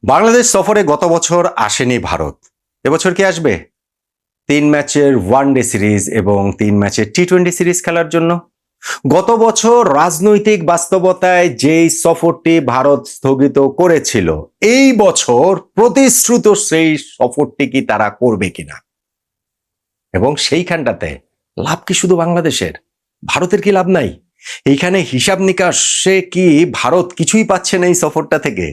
বাংলাদেশ সফরে গত বছর আসেনি ভারত। এবছর কি আসবে? 3 ম্যাচের ওয়ানডে সিরিজ এবং 3 ম্যাচের টি-20 সিরিজ খেলার জন্য। গত বছর রাজনৈতিক বাস্তবতায় যেই সফরটি ভারত স্থগিত করেছিল, এই বছর প্রতিশ্রুত সেই সফরটি কি তারা করবে কিনা, এবং সেইখানটাতে লাভ কি শুধু বাংলাদেশের? ভারতের কি লাভ নাই? এইখানে হিসাব নিকাশে কি ভারত কিছুই পাচ্ছে না এই সফরটা থেকে?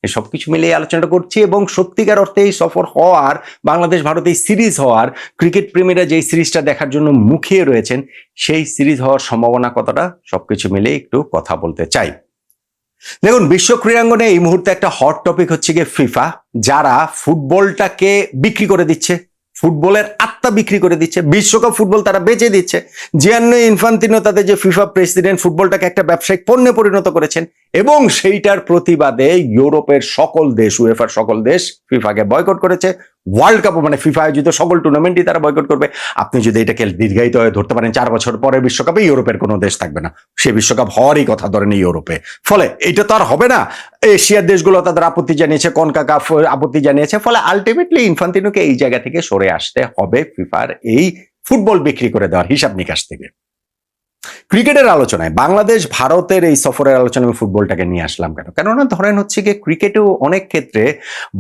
এই সবকিছু মিলিয়ে আলোচনা করছি, এবং সত্যিকার অর্থে এই সফর হওয়ার, বাংলাদেশ ভারত এই সিরিজ হওয়ার, ক্রিকেট প্রেমীরা যেই সিরিজটা দেখার জন্য মুখিয়ে রয়েছেন, সেই সিরিজ হওয়ার সম্ভাবনা কতটা, সবকিছু মিলিয়ে একটু কথা বলতে চাই। দেখুন, বিশ্ব ক্রীড়াঙ্গনে এই মুহূর্তে একটা হট টপিক হচ্ছে গিয়ে ফিফা, যারা ফুটবলটাকে বিক্রি করে দিচ্ছে, ফুটবলের আত্মা বিক্রি করে দিচ্ছে, বিশ্বকাপ ফুটবল তারা বেচে দিচ্ছে। জিয়ান্নি ইনফান্তিনো তাদের যে ফিফা প্রেসিডেন্ট, ফুটবলটাকে একটা ব্যবসায়িক পণ্যে পরিণত করেছেন, এবং সেইটার প্রতিবাদে ইউরোপের সকল দেশ, উয়েফার সকল দেশ ফিফাকে বয়কট করেছে। ওয়ার্ল্ড কাপ মানে ফিফা আয়োজিত সকল টুর্নামেন্টই তারা বয়কট করবে। আপনি যদি এটাকে দীর্ঘায়িত হয়ে ধরতে পারেন, 4 বছর পরে বিশ্বকাপে ইউরোপের কোনো দেশ থাকবে না, সে বিশ্বকাপ হওয়ারই কথা ধরেন ইউরোপে। ফলে এটা তো আর হবে না। এশিয়ার দেশগুলো তাদের আপত্তি জানিয়েছে, কনকাকাফ আপত্তি জানিয়েছে। ফলে আলটিমেটলি ইনফান্তিনোকে এই জায়গা থেকে সরে আসতে হবে, ফিফার এই ফুটবল বিক্রি করে দেওয়ার হিসাব নিকাশ থেকে। ক্রিকেটের আলোচনায় বাংলাদেশ ভারতের এই সফরের আলোচনায় আমি ফুটবলটাকে নিয়ে আসলাম কেন? কেননা ধরেন হচ্ছে গিয়ে ক্রিকেটেও অনেক ক্ষেত্রে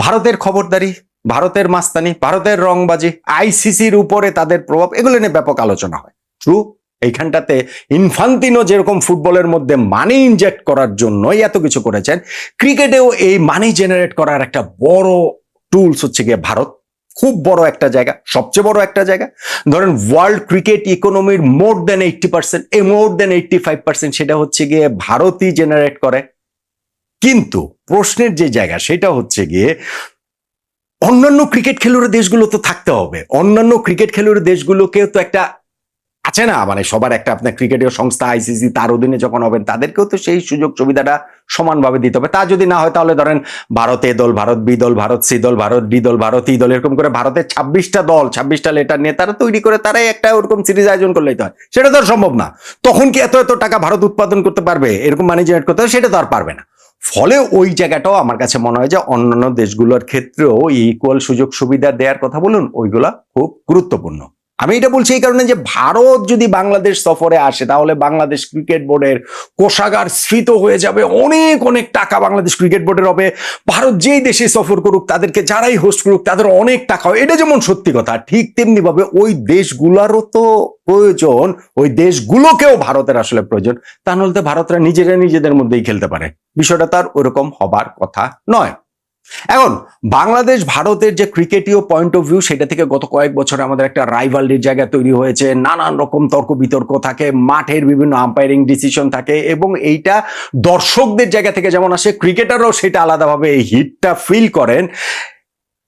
ভারতের খবরদারি, ভারতের মাস্তানি, ভারতের রংবাজি, আইসিসির উপরে তাদের প্রভাব, এগুলো নিয়ে ব্যাপক আলোচনা হয়। ট্রু, এইখানটাতে ইনফান্তিনো যেরকম ফুটবলের মধ্যে মানি ইনজেক্ট করার জন্যই এত কিছু করেছেন, ক্রিকেটেও এই মানি জেনারেট করার একটা বড় টুলস হচ্ছে গিয়ে ভারত। খুব বড় একটা জায়গা, সবচেয়ে বড় একটা জায়গা। ধরেন ওয়ার্ল্ড ক্রিকেট ইকোনমির মোর দেন 80%, মোর দেন 85% সেটা হচ্ছে গিয়ে ভারতই জেনারেট করে। কিন্তু প্রশ্নের যে জায়গা সেটা হচ্ছে গিয়ে, অন্যান্য ক্রিকেট খেলুড়ে দেশগুলো তো থাকতে হবে, অন্যান্য ক্রিকেট খেলুড়ে দেশগুলোকেও তো একটা আছে না, মানে সবার একটা আপনার ক্রিকেটের সংস্থা আইসিসি, তার অধীনে যখন হবেন তাদেরকেও তো সেই সুযোগ সুবিধাটা সমানভাবে দিতে হবে। তা যদি না হয় তাহলে ধরেন ভারত এ দল, ভারত বি দল, ভারত সি দল, ভারত ডি দল, ভারত ই দল, এরকম করে ভারতের 26টা দল, 26টা লেটার নিয়ে তারা তৈরি করে তারাই একটা ওরকম সিরিজ আয়োজন করলে হয়। সেটা তো আর সম্ভব না। তখন কি এত এত টাকা ভারত উৎপাদন করতে পারবে, এরকম মানি জেনারেট করতে হবে? সেটা তো আর পারবে না। ফলে ওই জায়গাটাও আমার কাছে মনে হয় যে অন্যান্য দেশগুলোর ক্ষেত্রেও ইকুয়াল সুযোগ সুবিধা দেওয়ার কথা বলুন, ওইগুলা খুব গুরুত্বপূর্ণ। আমি এটা বলছি এই কারণে যে ভারত যদি বাংলাদেশ সফরে আসে, তাহলে বাংলাদেশ ক্রিকেট বোর্ডের কোষাগার স্ফীত হয়ে যাবে, অনেক অনেক টাকা বাংলাদেশ ক্রিকেট বোর্ডের হবে। ভারত যেই দেশে সফর করুক, তাদেরকে যারাই হোস্ট করুক, তাদের অনেক টাকা হয়। এটা যেমন সত্যি কথা, ঠিক তেমনি ভাবে ওই দেশগুলোরও তো প্রয়োজন, ওই দেশগুলোকেও ভারতের আসলে প্রয়োজন। তা নাহলে তো ভারতরা নিজেদের মধ্যেই খেলতে পারে। বিষয়টা তার ওরকম হবার কথা নয়। এখন বাংলাদেশ ভারতের যে ক্রিকেটীয় পয়েন্ট অফ ভিউ, সেটা থেকে গত কয়েক বছরে আমাদের একটা রাইভালরির জায়গা তৈরি হয়েছে। নানান রকম তর্ক বিতর্ক থাকে, মাঠের বিভিন্ন আম্পায়ারিং ডিসিশন থাকে, এবং এইটা দর্শকদের জায়গা থেকে যেমন আসে, ক্রিকেটাররাও সেটা আলাদাভাবে এই হিটটা ফিল করেন,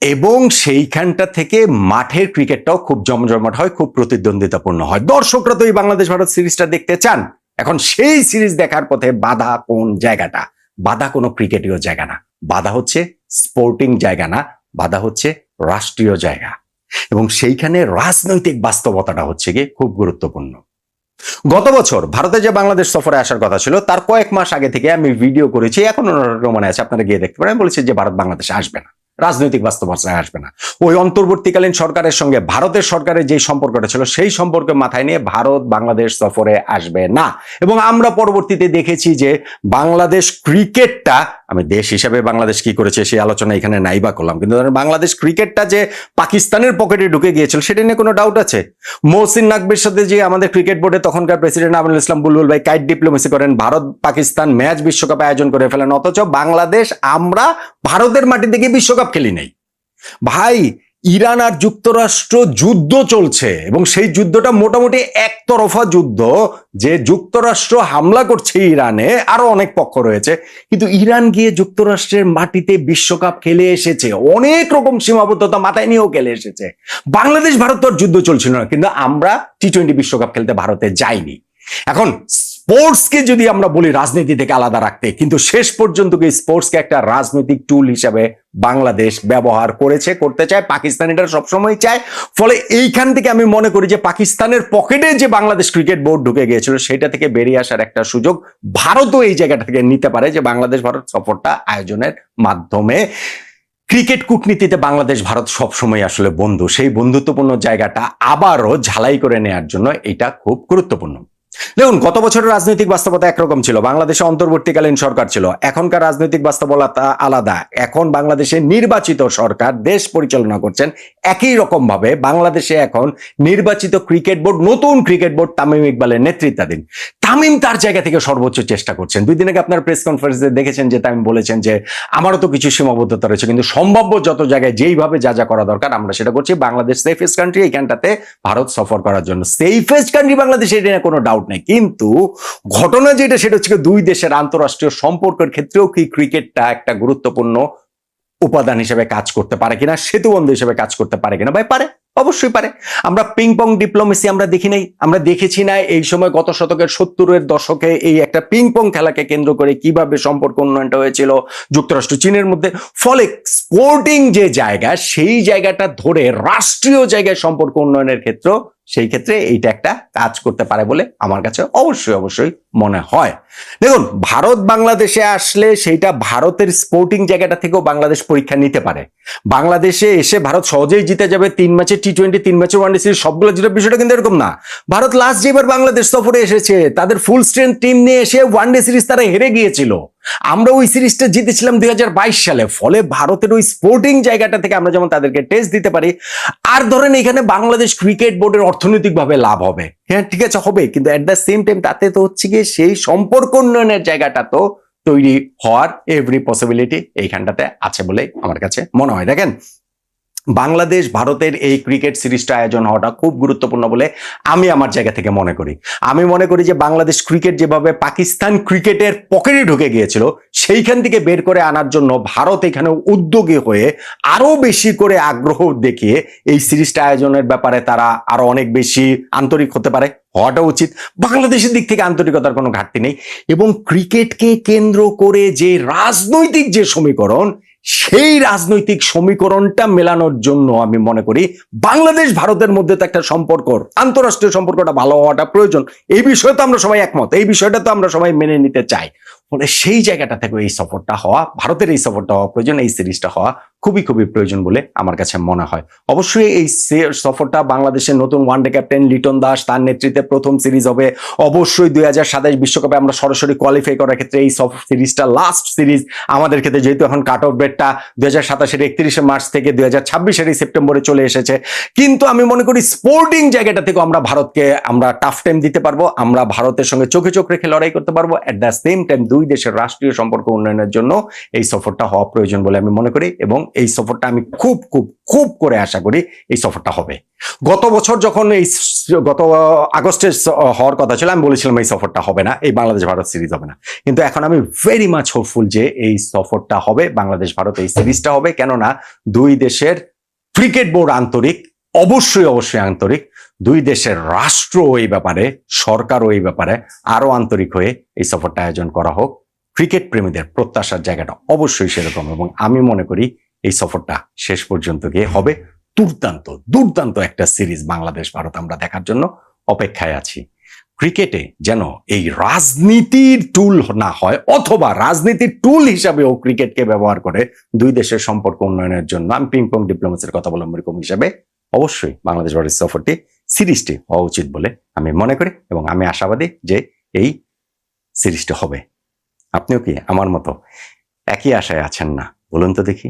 এবং সেইখানটা থেকে মাঠের ক্রিকেটটাও খুব জমজমাট হয়, খুব প্রতিদ্বন্দ্বিতাপূর্ণ হয়। দর্শকরা তো এই বাংলাদেশ ভারত সিরিজটা দেখতে চান। এখন সেই সিরিজ দেখার পথে বাধা কোন জায়গাটা? বাধা কোনো ক্রিকেটীয় জায়গা না, বাধা হচ্ছে স্পোর্টিং জায়গা না, বাধা হচ্ছে রাষ্ট্রীয় জায়গা, এবং সেইখানে রাজনৈতিক বাস্তবতাটা হচ্ছে গিয়ে খুব গুরুত্বপূর্ণ। গত বছর ভারতে যে বাংলাদেশ সফরে আসার কথা ছিল, তার কয়েক মাস আগে থেকে আমি ভিডিও করেছি, এখনো মনে আছে, আপনারা গিয়ে দেখতে পারেন। আমি বলেছি যে ভারত বাংলাদেশে আসবে না, রাজনৈতিক বাস্তবতায় আসবে না। ওই অন্তর্বর্তীকালীন সরকারের সঙ্গে ভারতের সরকারের যে সম্পর্কটা ছিল, সেই সম্পর্কে মাথায় নিয়ে ভারত বাংলাদেশ সফরে আসবে না। এবং আমরা পরবর্তীতে দেখেছি যে বাংলাদেশ ক্রিকেটটা, আমি দেশ হিসাবে বাংলাদেশ কি করেছে সেই আলোচনা এখানে নাইবা করলাম, কিন্তু বাংলাদেশ ক্রিকেটটা যে পাকিস্তানের পকেটে ঢুকে গিয়েছিল, সেটা নিয়ে কোনো ডাউট আছে? মহসিন নাকবির সাথে যে আমাদের ক্রিকেট বোর্ডে তখনকার প্রেসিডেন্ট আমিনুল ইসলাম বুলবুল ভাই কাইট ডিপ্লোমেসি করেন, ভারত পাকিস্তান ম্যাচ বিশ্বকাপ আয়োজন করে ফেলেন, অথচ বাংলাদেশ, আমরা ভারতের মাটি থেকে বিশ্বকাপ খেলি নাই। ভাই, ইরান আর যুক্তরাষ্ট্র যুদ্ধ চলছে, এবং সেই যুদ্ধটা মোটামুটি একতরফা যুদ্ধ, যে যুক্তরাষ্ট্র হামলা করছে ইরানে, আরো অনেক পক্ষ রয়েছে, কিন্তু ইরান গিয়ে যুক্তরাষ্ট্রের মাটিতে বিশ্বকাপ খেলে এসেছে, অনেক রকম সীমাবদ্ধতা মাথায় নিয়েও খেলে এসেছে। বাংলাদেশ ভারত তো যুদ্ধ চলছিল না, কিন্তু আমরা টি-20 বিশ্বকাপ খেলতে ভারতে যাইনি। এখন স্পোর্টসকে যদি আমরা বলি রাজনীতি থেকে আলাদা রাখতে, কিন্তু শেষ পর্যন্ত কি স্পোর্টসকে একটা রাজনৈতিক টুল হিসাবে বাংলাদেশ ব্যবহার করেছে, করতে চায়, পাকিস্তান এটা সবসময় চায়। ফলে এইখান থেকে আমি মনে করি যে পাকিস্তানের পকেটে যে বাংলাদেশ ক্রিকেট বোর্ড ঢুকে গিয়েছিল, সেটা থেকে বেরিয়ে আসার একটা সুযোগ ভারতও এই জায়গাটা থেকে নিতে পারে, যে বাংলাদেশ ভারত সফরটা আয়োজনের মাধ্যমে ক্রিকেট কূটনীতিতে বাংলাদেশ ভারত সবসময় আসলে বন্ধু, সেই বন্ধুত্বপূর্ণ জায়গাটা আবারও ঝালাই করে নেয়ার জন্য এটা খুব গুরুত্বপূর্ণ। দেখুন, গত বছরের রাজনৈতিক বাস্তবতা একরকম ছিল, বাংলাদেশে অন্তর্বর্তীকালীন সরকার ছিল। এখনকার রাজনৈতিক বাস্তবতা আলাদা। এখন বাংলাদেশে নির্বাচিত সরকার দেশ পরিচালনা করছেন। একই রকম ভাবে বাংলাদেশে এখন নির্বাচিত ক্রিকেট বোর্ড, নতুন ক্রিকেট বোর্ড তামিম ইকবালের নেতৃত্বাধীন। তামিম তার জায়গা থেকে সর্বোচ্চ চেষ্টা করছেন। 2 দিন আগে আপনার প্রেস কনফারেন্সে দেখেছেন যে তামিম বলেছেন যে আমারও তো কিছু সীমাবদ্ধতা রয়েছে, কিন্তু সম্ভাব্য যত জায়গায় যেইভাবে যা যা করা দরকার আমরা সেটা করছি। বাংলাদেশ সেফেস্ট কান্ট্রি, এইখানটাতে ভারত সফর করার জন্য সেফেস্ট কান্ট্রি বাংলাদেশ, এটা নিয়ে কোনো ডাউট নেই। কিন্তু ঘটনা যেটা, সেটা হচ্ছে দুই দেশের আন্তঃরাষ্ট্রীয় সম্পর্কের ক্ষেত্রেও কি ক্রিকেটটা একটা গুরুত্বপূর্ণ উপাদান হিসেবে কাজ করতে পারে কিনা, সেতুবন্ধ হিসেবে কাজ করতে পারে কিনা? ভাই পারে, অবশ্যই পারে। আমরা পিং পং ডিপ্লোমেসি আমরা দেখি নাই, আমরা দেখেছি না এই সময় গত শতকের 70-এর দশকে এই একটা পিং পং খেলাকে কেন্দ্র করে কিভাবে সম্পর্ক উন্নয়নটা হয়েছিল যুক্তরাষ্ট্র চীনের মধ্যে। ফলে স্পোর্টিং যে জায়গা, সেই জায়গাটা ধরে রাষ্ট্রীয় জায়গায় সম্পর্ক উন্নয়নের ক্ষেত্র, সেই ক্ষেত্রে এইটা একটা কাজ করতে পারে বলে আমার কাছে অবশ্যই অবশ্যই মনে হয়। দেখুন, ভারত বাংলাদেশে আসলে সেইটা ভারতের স্পোর্টিং জায়গাটা থেকেও বাংলাদেশ পরীক্ষা নিতে পারে। বাংলাদেশে এসে ভারত সহজেই জিতে যাবে 3 ম্যাচে টি-20, 3 ম্যাচে ওয়ানডে সিরিজ সবগুলো জিতে, বিষয়টা কিন্তু এরকম না। ভারত লাস্ট যেবার বাংলাদেশ সফরে এসেছে তাদের ফুল স্ট্রেংথ টিম নিয়ে এসে ওয়ানডে সিরিজ তারা হেরে গিয়েছিল। আমরা ওই সিরিজটা জিতেছিলাম 2022 সালে। ফলে ভারতের ওই স্পোর্টিং জায়গাটা থেকে আমরা যেমন তাদেরকে টেস্ট দিতে পারি, আর ধরেন এখানে বাংলাদেশ ক্রিকেট বোর্ডের অর্থনৈতিকভাবে লাভ হবে, হ্যাঁ ঠিক আছে হবে, কিন্তু এট দ্য সেম টাইম তাতে তো হচ্ছে গিয়ে সেই সম্পর্ক উন্নয়নের জায়গাটা তো তৈরি হওয়ার এভরি পসিবিলিটি এইখানটাতে আছে বলে আমার কাছে মনে হয়। দেখেন, বাংলাদেশ ভারতের এই ক্রিকেট সিরিজটা আয়োজন হওয়াটা খুব গুরুত্বপূর্ণ বলে আমি আমার জায়গা থেকে মনে করি। আমি মনে করি যে বাংলাদেশ ক্রিকেট যেভাবে পাকিস্তান ক্রিকেটের পকেটে ঢুকে গিয়েছিল, সেইখান থেকে বের করে আনার জন্য ভারত এখানে উদ্যোগী হয়ে আরো বেশি করে আগ্রহ দেখিয়ে এই সিরিজটা আয়োজনের ব্যাপারে তারা আরো অনেক বেশি আন্তরিক হতে পারে, হওয়াটা উচিত। বাংলাদেশের দিক থেকে আন্তরিকতার কোনো ঘাটতি নেই, এবং ক্রিকেটকে কেন্দ্র করে যে রাজনৈতিক যে সমীকরণ, সেই রাজনৈতিক সমীকরণটা মেলানোর জন্য আমি মনে করি বাংলাদেশ ভারতের মধ্যে তো একটা সম্পর্ক, আন্তঃরাষ্ট্রীয় সম্পর্কটা ভালো হওয়াটা প্রয়োজন। এই বিষয়ে তো আমরা সবাই একমত, এই বিষয়টা তো আমরা সবাই মেনে নিতে চাই। ফলে সেই জায়গাটা থেকে এই সফরটা হওয়া, ভারতের এই সফরটা হওয়া প্রয়োজন, এই সিরিজটা হওয়া খুবই খুবই প্রয়োজন বলে আমার কাছে মনে হয়। অবশ্যই এই সফরটা বাংলাদেশের নতুন ওয়ানডে ক্যাপ্টেন লিটন দাস, তার নেতৃত্বে প্রথম সিরিজ হবে। অবশ্যই 2027 বিশ্বকাপে আমরা সরাসরি কোয়ালিফাই করার ক্ষেত্রে এই সিরিজটা লাস্ট সিরিজ আমাদের ক্ষেত্রে, যেহেতু এখন কাট অফ ডেটটা 2027-এর 31শে মার্চ থেকে 2026-এর সেপ্টেম্বরে চলে এসেছে। কিন্তু আমি মনে করি স্পোর্টিং জায়গাটা থেকে আমরা ভারতকে আমরা টাফ টাইম দিতে পারবো, আমরা ভারতের সঙ্গে চোখে চোখ রেখে লড়াই করতে পারবো। এট দ্য সেম টাইম দুই দেশের রাষ্ট্রীয় সম্পর্ক উন্নয়নের জন্য এই সফরটা হওয়া প্রয়োজন বলে আমি মনে করি, এবং এই সফরটা আমি খুব খুব খুব করে আশা করি এই সফরটা হবে। গত বছর যখন গত আগস্টে হওয়ার কথা ছিল, আমি বলেছিলাম এই সফরটা হবে না, এই বাংলাদেশ ভারত সিরিজ হবে না। কিন্তু এখন আমি ভেরি মাচ হোপফুল যে এই সফরটা হবে, বাংলাদেশ ভারত এই সিরিজটা হবে। কেননা দুই দেশের ক্রিকেট বোর্ড আন্তরিক, অবশ্যই অবশ্যই আন্তরিক। দুই দেশের রাষ্ট্র এই ব্যাপারে, সরকারও এই ব্যাপারে আরো আন্তরিক হয়ে এই সফরটা আয়োজন করা হোক। ক্রিকেট প্রেমীদের প্রত্যাশার জায়গাটা অবশ্যই সেরকম, এবং আমি মনে করি এই সফরটা শেষ পর্যন্ত গিয়ে হবে দুর্দান্ত দুর্দান্ত একটা সিরিজ বাংলাদেশ ভারত আমরা দেখার জন্য অপেক্ষায় আছি। ক্রিকেটে যেন এই রাজনীতির টুল না হয়, অথবা রাজনীতির টুল হিসাবেও ক্রিকেটকে ব্যবহার করে দুই দেশের সম্পর্ক উন্নয়নের জন্য, আমি পিং পং ডিপ্লোমেসির কথা বললাম, এরকম হিসাবে অবশ্যই বাংলাদেশ ভারত সফরটি সিরিজটি হওয়া উচিত বলে আমি মনে করি, এবং আমি আশাবাদী যে এই সিরিজটা হবে। আপনিও কি আমার মতো একই আশায় আছেন না? বলুন তো দেখি।